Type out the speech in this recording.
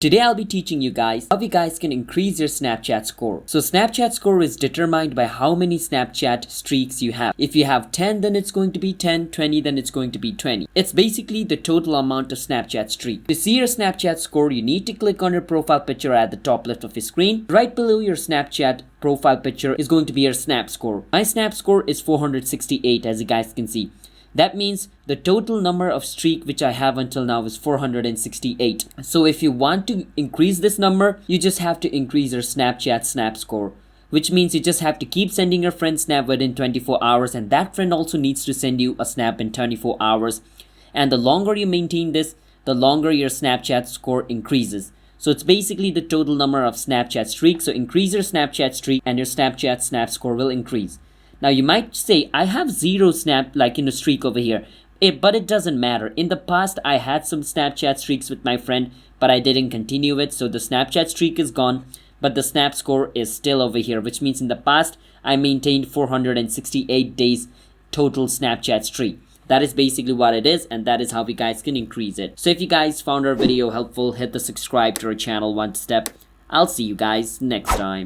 Today I'll be teaching you guys how you guys can increase your Snapchat score. So Snapchat score is determined by how many Snapchat streaks you have. If you have 10, then it's going to be 10, 20, then it's going to be 20. It's basically the total amount of Snapchat streak. To see your Snapchat score, you need to click on your profile picture at the top left of your screen. Right below your Snapchat profile picture is going to be your Snap score. My Snap score is 468, as you guys can see. That means the total number of streak which I have until now is 468. So if you want to increase this number, you just have to increase your Snapchat snap score, which means you just have to keep sending your friend snap within 24 hours, and that friend also needs to send you a snap in 24 hours. And the longer you maintain this, the longer your Snapchat score increases. So it's basically the total number of Snapchat streaks. So increase your Snapchat streak and your Snapchat snap score will increase. Now you might say, I have zero snap streak over here. But it doesn't matter. In the past, I had some Snapchat streaks with my friend, but I didn't continue it. So the Snapchat streak is gone, but the snap score is still over here, which means in the past, I maintained 468 days total Snapchat streak. That is basically what it is, and that is how you guys can increase it. So if you guys found our video helpful, hit the subscribe to our channel one step. I'll see you guys next time.